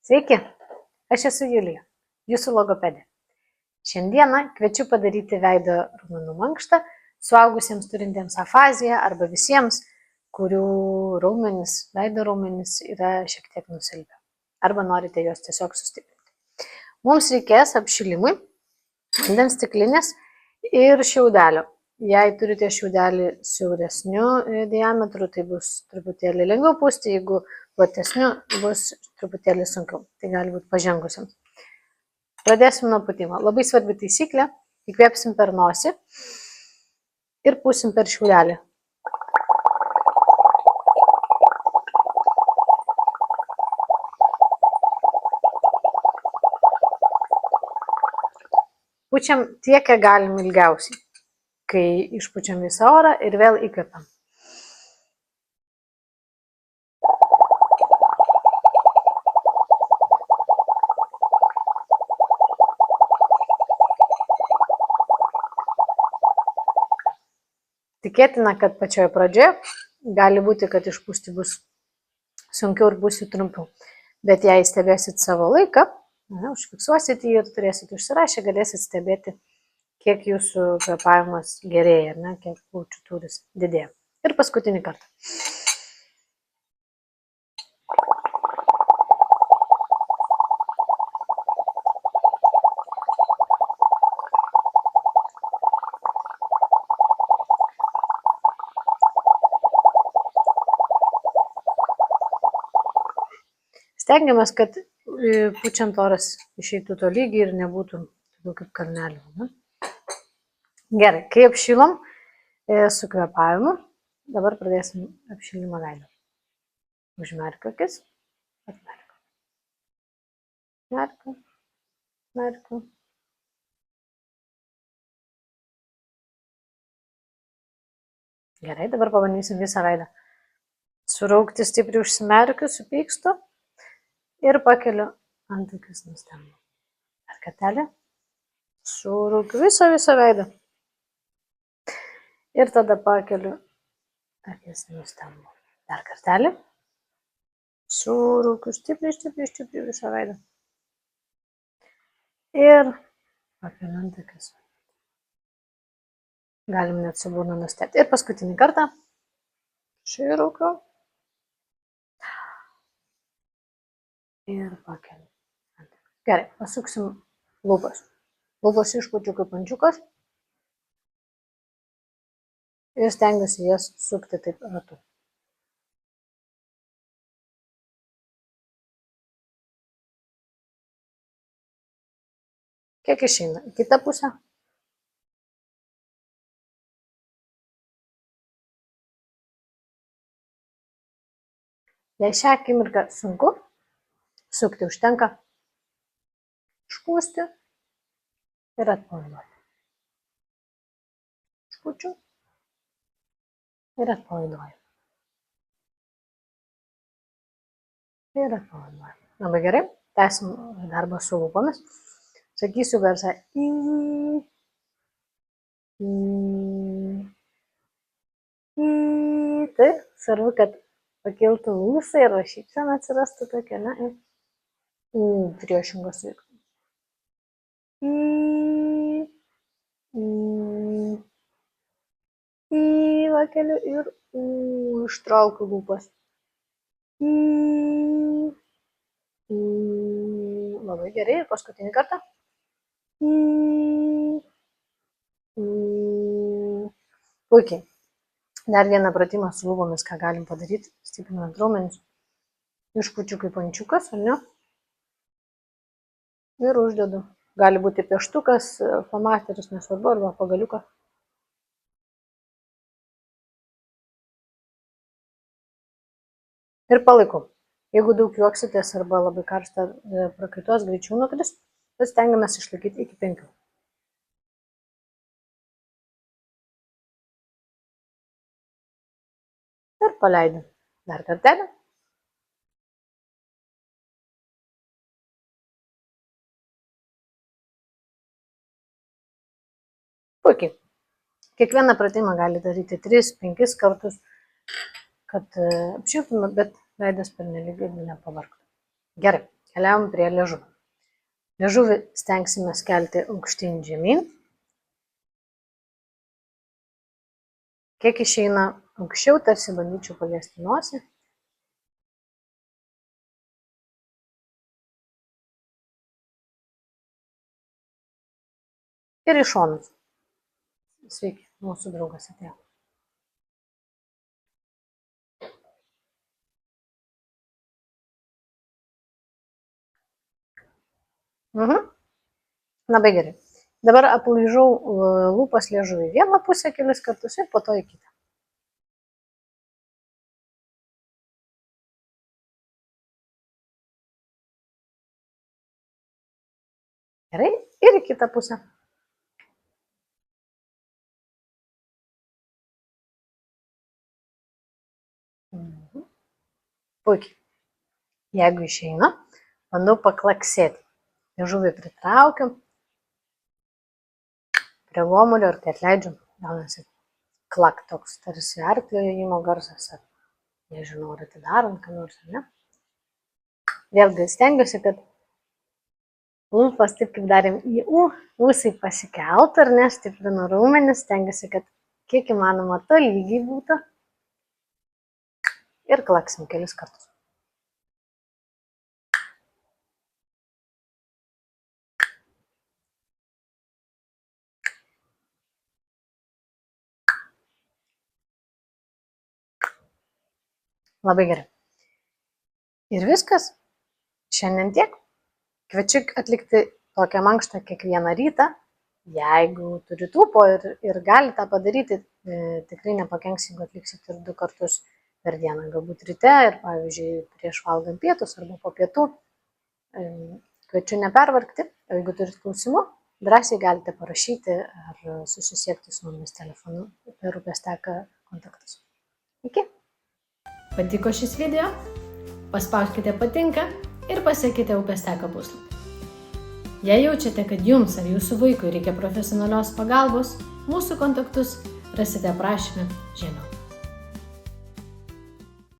Sveiki, aš esu Julija, jūsų logopedė. Šiandieną kviečiu padaryti veido raumenų mankštą suaugusiems turintiems afaziją arba visiems, kurių veido raumenys yra šiek tiek nusilpę. Arba norite juos tiesiog sustiprinti. Mums reikės apšilimui vandens stiklinės ir šiaudelio. Jei turite šiaudelį siauresniu diametru, tai bus truputėlį lengviau pūsti, jeigu platesniu bus truputėlį sunkiau. Tai gali būti pažengusiams. Pradėsim nuo pūtimo. Labai svarbi taisyklė. Įkvėpsim per nosį ir pūsim per šiaudelį. Pučiam tiek, kiek galim ilgiausiai. Kai išpučiam visą orą ir vėl įkvepiam. Tikėtina, kad pačioje pradžioje gali būti, kad išpūsti bus sunkiau ir būsiu trumpiau. Bet jei stebėsit savo laiką, užfiksuosit jį ir turėsit užsirašę, galėsit stebėti, kiek jūsų kvėpavimas gerėja, kiek plaučių tūris didėja. Ir paskutinį kartą. Stengiamės, kad pučiant oras išeitų tolygiai ir nebūtų tokių kaip kalnelių. Gerai, kai apšilom su kvėpavimu, dabar pradėsim apšilimą veido. Užmerkiu akis, atmerkiu. Merkiu, merkiu. Gerai, dabar pabandysim visą veidą. Suraukti stipriai užsimerkiu, supykstu ir pakeliu antakius nustembu. Dar kartelį. Suraukiu visą veidą. Ir tada pakeliu akis nustembu. Dar kartelį. Suraukiu stipriai visą veidą. Ir pakeliu antakius. Galim net su burna nustebti. Ir paskutinį kartą. Suraukiu. Ir pakeliu antakius. Gerai, pasuksim lūpas. Lūpas išpučiu kaip ančiukas. Ir stengiuosi jas sukti taip ratu. Kiek išeina? Į kitą pusę. Jei šią akimirką sunku sukti, užtenka išpūsti ir atpalaiduoti. Išpučiu ir atpalaiduoju. Ir atpalaiduoju. Labai gerai. Tęsim darbą su lūpomis. Sakysiu garsą į. Taip, svarbu, kad pakiltų ūsai ir šypsena atsirastų tokia, priešingos veiksmas. Pakeliu ir ištraukiu lūpas. Labai gerai, ir paskutinį kartą. Puikiai. Dar vieną pratimą su lūpomis, ką galim padaryti, stiprinant raumenis. Išpučiu kaip ančiukas, ar ne? Ir uždedu. Gali būti pieštukas, flomasteris, nesvarbu, arba pagaliukas. Ir palaikau. Jeigu daug juoksitės arba labai karšta prakaituos, greičiau nukris, bet stengiamės išlaikyti iki 5. Ir paleidžiu. Dar kartelį. Puikiai. Kiekvieną pratimą gali daryti 3-5 kartus, kad apšiltume, bet veidas pernelyg nepavargtų. Gerai, Keliaujam prie liežuvio. Liežuvį stengsime kelti aukštyn žemyn. Kiek išeina aukščiau, tarsi bandyčiau paliesti nosį. Ir į šonus. Sveiki, mūsų draugas atėjo. Labai gerai. Dabar aplaižau lūpas liežuvį vieną pusę kelis kartus ir po to į kitą. Gerai, ir į kitą pusę. Puikiai. Jeigu išeina, bandau paklaksėti. Liežuvį pritraukiu prie gomurio ir kai atleidžiu, gaunasi klak toks tarsi arklio jojimo garsas, ar nežinau, ar atidarant ką nors, ar ne. Vėlgi stengiuosi, kad lūpas, taip kaip darėm į ūsai pasikeltų, ar ne, stiprinu raumenis, stengiuosi, kad kiek įmanoma tolygiai būtų. Ir klaksim kelis kartus. Labai gerai. Ir viskas. Šiandien tiek. Kviečiu atlikti tokią mankštą kiekvieną rytą. Jeigu turit ūpo ir gali tą padaryti, tikrai nepakenks, jeigu atliksit ir 2 kartus per dieną. Galbūt ryte ir, pavyzdžiui, prieš valgant pietus arba po pietų. Kviečiu nepervargti. Jeigu turit klausimų, drąsiai galite parašyti ar susisiekti su mumis telefonu per Upės teka kontaktus. Iki. Patiko šis video? Paspauskite patinka ir pasekite Upės teka puslapį. Jei jaučiate, kad jums ar jūsų vaikui reikia profesionalios pagalbos, mūsų kontaktus rasite aprašyme žemiau.